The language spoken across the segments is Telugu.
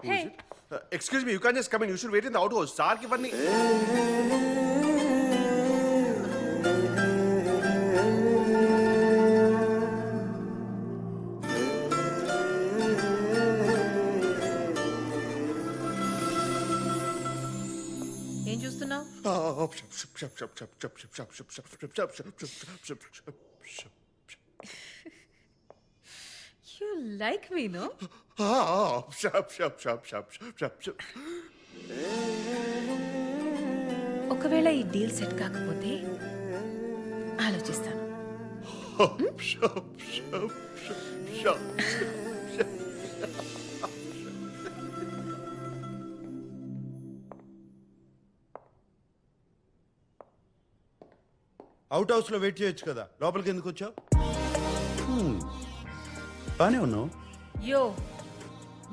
Hey. Excuse me, you can't just come in. You should wait in the outhouse. Sir ki vanni. ఏం చూస్తున్నావు? You like me, no? ఒకవేళ ఈ డీల్ సెట్ కాకపోతే ఆలోచిస్తాను. అవుట్ హౌస్ లో వెయిట్ చేయొచ్చు కదా, లోపలికి ఎందుకు వచ్చావు? బానే ఉన్నావు. యో,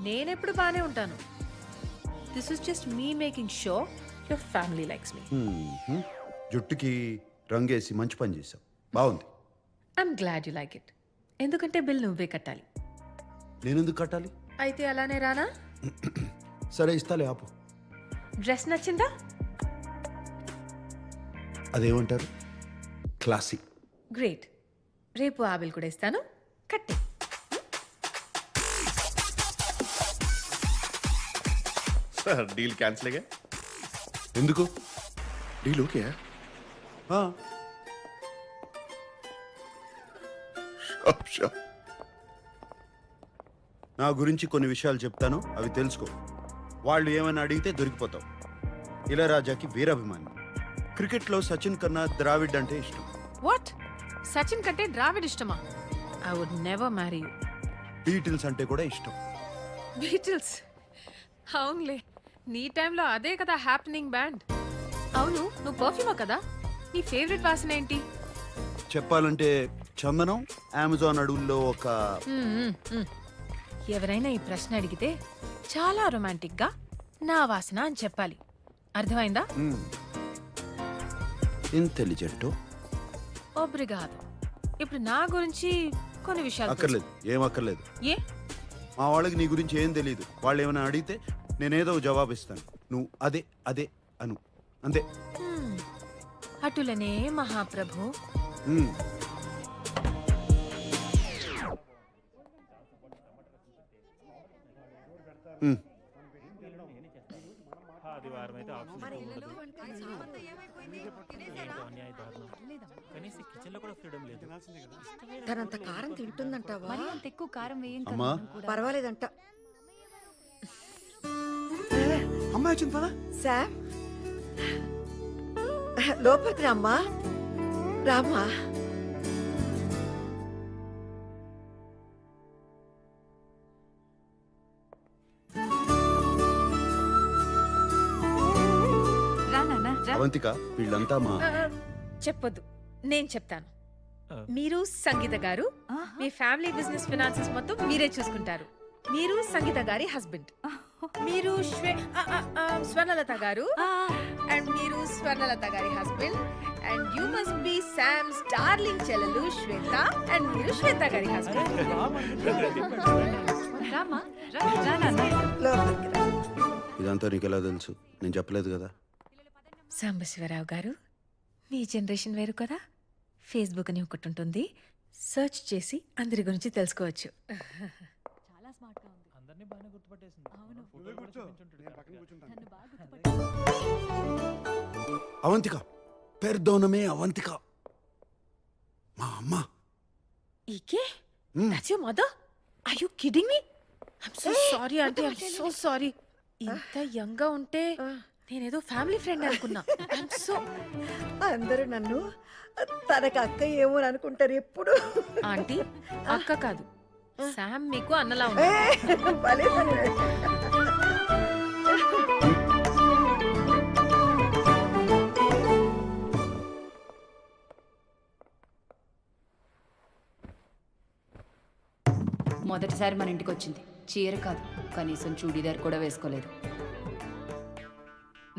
నేనెప్పుడు బానే ఉంటాను. This is just me making show your family likes me. జుట్టుకి రంగేసి మంచి పని చేసావు, బాగుంది. I'm glad you like it. ఎందుకంటే బిల్ నువ్వే కట్టాలి. నేనెందుకు కట్టాలి? అయితే అలానే రానా? సరే ఇస్తాలే, ఆపు. డ్రెస్ నచ్చిందా? అదేమంటారు, క్లాసిక్. గ్రేట్. రేపు ఆ బిల్ కూడా ఇస్తాను, కట్టే. डील कैंसिल है? ఎందుకు? डील हो गया? ఆ, నా గురించి కొన్ని విషయాలు చెప్తాను, అవి తెలుసుకో. వాళ్ళు ఏమైనా అడిగితే దొరికిపోతావు. ఇళయరాజాకి వీరాభిమాని. క్రికెట్లో సచిన్ కన్నా ద్రావిడ్ అంటే ఇష్టం. వాట్? సచిన్ కంటే ద్రావిడ్ ఇష్టమా? I would never marry you. Beatles అంటే కూడా ఇష్టం. బీటిల్స్? అవునులే, నీ టైంలో అదే కదా హ్యాపెనింగ్ బ్యాండ్. అవును, నువ్వు పర్ఫ్యూమా కదా? నీ ఫేవరెట్ వాసన ఏంటి? చెప్పాలంటే చందనం, అమెజాన్ అడవుల్లో ఒక... ఎవరైనా ఈ ప్రశ్న అడిగితే చాలా రొమాంటిక్ గా నా వాసన అని చెప్పాలి. అర్థమైందా? ఇంటెలిజెంట్. ఒబ్రిగాదో. ఇప్పుడు నా గురించి కొన్ని విషయాలు అక్కర్లేదు, ఏం అక్కర్లేదు. ఏ? మా వాళ్ళకి నీ గురించి ఏం తెలియదు. వాళ్ళు ఏమైనా అడిగితే నేనేదో జవాబు ఇస్తాను, నువ్వు అదే అదే అను, అంతే. అటులనే మహాప్రభు. తనంత కారం తింటుందంటావా? మరి అంత ఎక్కువ కారం వేయం అమ్మా, పర్వాలేదంట. అమ్మాయి వచ్చింది పదా. శామ్, లోపలికి రామ్మా, రామ్మా. రా నాన్న రా. అవంతిక, వీళ్ళంతా మా... చెప్పొద్దు, నేను చెప్తాను. మీరు సంగీత గారు, మీ ఫ్యామిలీ బిజినెస్ ఫినాన్సెస్ మొత్తం మీరే చూసుకుంటారు. మీరు సంగీత గారి హస్బెండ్. మీరు స్వర్ణలత గారు, అండ్ మీరు స్వర్ణలత గారి husband. And you must be Sam's darling చెల్లెలు శ్వేత, అండ్ మీరు శ్వేత గారి హస్బెండ్. రామా రా రా నాన్న. లోపలికి రా. ఇదంతా నీకు ఎలా తెలుసు? నేను చెప్పలేదు కదా. సాంబశివరావు గారు, మీ జనరేషన్ వేరు కదా. ఫేస్బుక్ అని ఒకటి ఉంటుంది, సెర్చ్ చేసి అందరి గురించి తెలుసుకోవచ్చు. చాలా స్మార్ట్ గా ఉంది. అందరినీ బాగా గుర్తుపట్టేసింది. అవును. అవంతిక, పెర్దోనమే అవంతిక, మా అమ్మ. ఈకే? That's your mother? Are you kidding me? I'm so sorry auntie, I'm so sorry. ఇంత యంగ్ గా ఉంటే నేనేదో ఫ్యామిలీ ఫ్రెండ్ అనుకున్నా. I'm so... అందరూ నన్ను తనకు అక్క ఏమో అనుకుంటారు ఎప్పుడు. ఆంటీ, అక్క కాదు, శామ్ మీకు అన్నలా ఉంది. భలే పని. మొదటిసారి మన ఇంటికి వచ్చింది. చీర కాదు, కనీసం చూడీదార్ కూడా వేసుకోలేదు.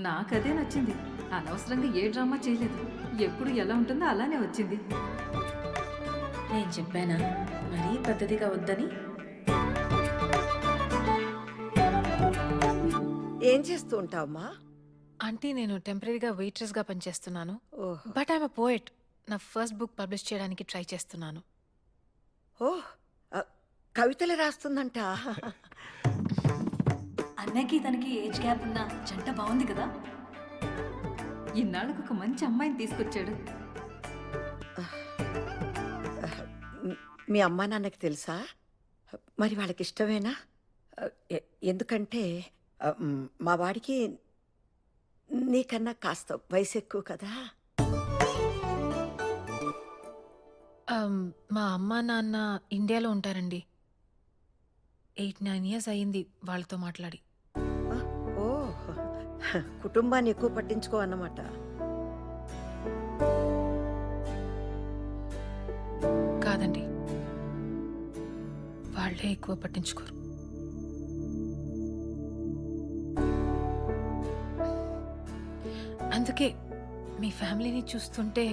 నాకదే నచ్చింది. అనవసరంగా ఏ డ్రామా చేయలేదు. ఎప్పుడు ఎలా ఉంటుందో అలానే వచ్చింది. నేను చెప్పానా మరీ పద్ధతిగా వద్దని? ఏం చేస్తూ ఉంటావమ్మా? ఆంటీ నేను టెంపరీగా వెయిట్రెస్గా పనిచేస్తున్నాను. ఓహ్ బట్ ఐఎమ్ అ పోయెట్. నా ఫస్ట్ బుక్ పబ్లిష్ చేయడానికి ట్రై చేస్తున్నాను. ఓహ్ కవితలు రాస్తుందంట. అన్నకి తనకి ఏజ్ గ్యాప్ ఉన్న జంట బాగుంది కదా. ఇన్నాళ్ళకు ఒక మంచి అమ్మాయిని తీసుకొచ్చాడు. మీ అమ్మా నాన్నకి తెలుసా? మరి వాళ్ళకి ఇష్టమేనా? ఎందుకంటే మా వాడికి నీకన్నా కాస్త వయసు ఎక్కువ కదా. మా అమ్మ నాన్న ఇండియాలో ఉంటారండి. 8-9 years అయ్యింది వాళ్ళతో మాట్లాడి. ఓ కుటుంబాన్ని ఎక్కువ పట్టించుకో అన్నమాట. కాదండి, వాళ్ళే ఎక్కువ పట్టించుకోరు. అందుకే మీ ఫ్యామిలీని చూస్తుంటే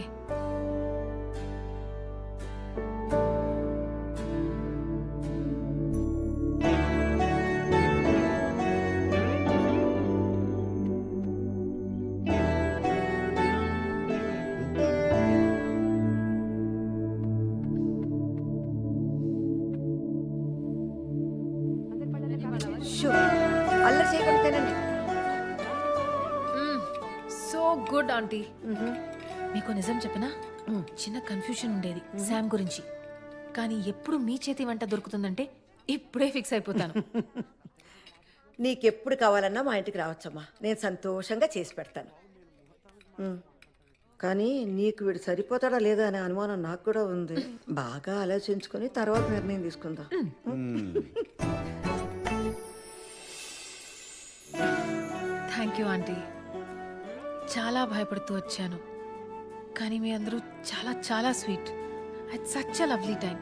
షూ అల్లరి చేయకుండా తినండి. So good aunty. మీకు నిజం చెప్పనా, చిన్న కన్ఫ్యూషన్ ఉండేది శామ్ గురించి. కానీ ఎప్పుడు మీ చేతి వంట దొరుకుతుందంటే ఇప్పుడే ఫిక్స్ అయిపోతాను. నీకెప్పుడు కావాలన్నా మా ఇంటికి రావచ్చమ్మా, నేను సంతోషంగా చేసి పెడతాను. కానీ నీకు వీడు సరిపోతాడా లేదా అనే అనుమానం నాకు కూడా ఉంది. బాగా ఆలోచించుకొని తర్వాత నిర్ణయం తీసుకుందాం. Thank you aunty. చాలా భయపడుతూ వచ్చాను, కానీ మీ అందరూ చాలా చాలా sweet. It's such a lovely time.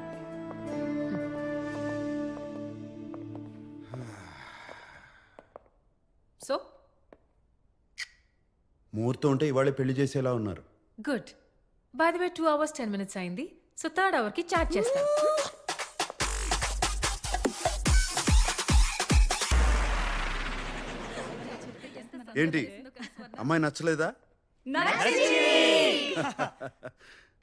So ముహూర్తం ఉంటే ఇవాళే పెళ్లి చేసేలా ఉన్నారు. Good. By the way 2 hours 10 minutes అయింది. సో 3rd hourకి చాట్ చేస్తాను. ఏంటి అమ్మాయి నచ్చలేదా?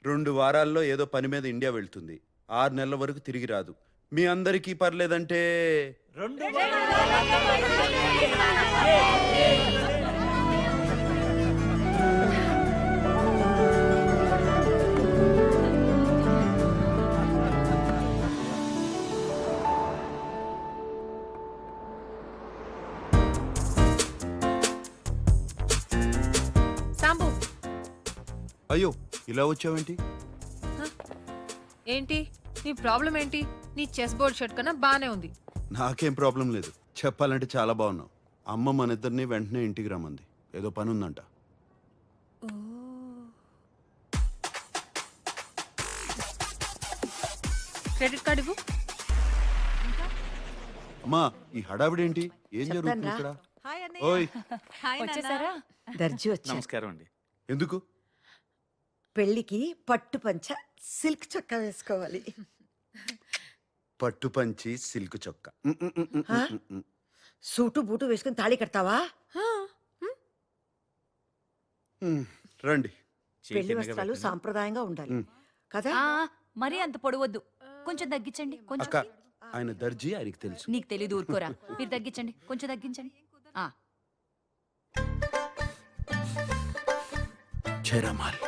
2 వారాల్లో ఏదో పని మీద ఇండియా వెళ్తుంది. 6 నెలల వరకు తిరిగి రాదు. మీ అందరికీ పర్లేదంటే సాంబు, అయ్యో ఇలా వచ్చావేంటి? ఏంటి నీ ప్రాబ్లం ఏంటి? నీ చెస్ బోర్డ్ షర్ట్ కన్నా బానే ఉంది. నాకేం ప్రాబ్లం లేదు, చెప్పాలంటే చాలా బాగున్నావు. అమ్మ మన ఇద్దరిని వెంటనే ఇంటికి రమ్మంది, ఏదో పని ఉందంట. క్రెడిట్ కార్డు ఇవ్వు. అమ్మా ఈ హడావిడేంటి? ఏం జరుగుతుంది ఇక్కడ? ఓయ్ వచ్చేసారా? దర్జీ వచ్చా. నమస్కారం అండి. ఎందుకు? పెళ్లికి పట్టు పంచ సిల్క్ చొక్కా వేసుకోవాలి. పట్టు పంచి సిల్క్ చొక్క. సూటు బూటు వేసుకుని తాళి కడతావా? రండి. పెళ్లి వస్త్రాలు సాంప్రదాయంగా ఉండాలి కదా. మరీ అంత పొడవద్దు, కొంచెం తగ్గించండి. కొంచెం అక్క ఆయన దర్జీ, ఆయనకి తెలుసు. నీకు తెలీదు, ఊరుకోరా. మీరు తగ్గించండి, కొంచెం తగ్గించండి. చేరమాల్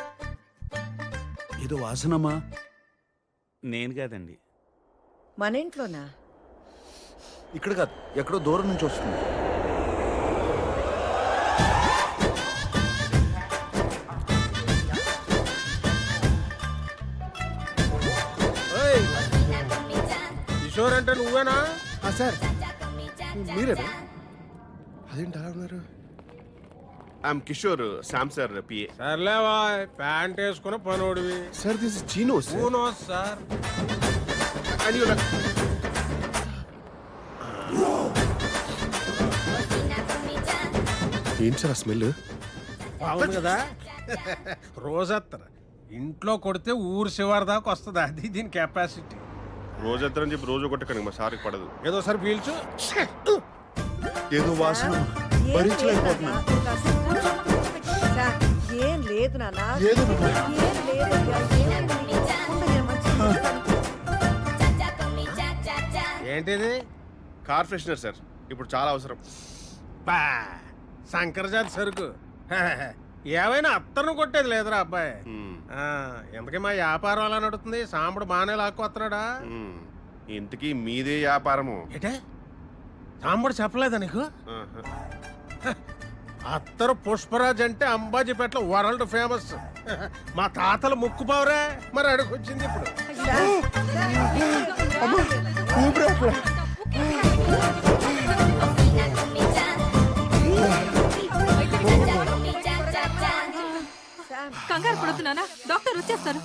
ఏదో వాసనమా? నేను కాదండి. మన ఇంట్లోనా? ఇక్కడ కాదు, ఎక్కడో దూరం నుంచి వస్తుంది. కిషోర్ అంటే నువ్వేనా? సార్ మీరేనా? అదేంటి అలా ఉన్నారు? I'm Kishore, Sam sir PA. సర్లేవా, ప్యాంట్ వేసుకున్న పనోడివి. Sir this is Chino sir. ఏంటి సార్ ఆ స్మెల్? బాగుంది కదా. రోజత్తర ఇంట్లో కొడితే ఊరు శివారు దాకా వస్తుంది, అది దీని కెపాసిటీ. రోజంతా చెప్పి రోజు కొట్టకండి, మా సార్కి పడదు. ఏదో సార్ పీల్చు. ఏదో వాసన. భరించలేకపోతున్నాను. సార్, ఏం లేదు నాన్న లేదమ్మా. ఏం లేదయ్యా, ఏం లేదు. ఉండు, నేను మంచిగా చూస్తాను. ఏంటిది కార్ ఫ్రెషనర్ సార్ ఇప్పుడు చాలా అవసరం. బా శంకరజాతి సరుకు ఏమైనా అత్తను కొట్టేది లేదురా అబ్బాయి. మ్మ్. ఎందుకే మా వ్యాపారం అలా నడుతుంది? సాంబడు బాగానే లాక్కొస్తున్నాడా? మ్మ్. ఇంతకీ మీదే వ్యాపారము? ఏటే సాంబడు చెప్పలేదా నీకు? ఆహా. అత్తరు పుష్పరాజ్ అంటే అంబాజీపేటలో వరల్డ్ ఫేమస్. మా తాతల ముక్కు పావురే, మరి అడుగొచ్చింది ఇప్పుడు. కంగారు పడుతున్నానా? డాక్టర్ వచ్చేస్తారు.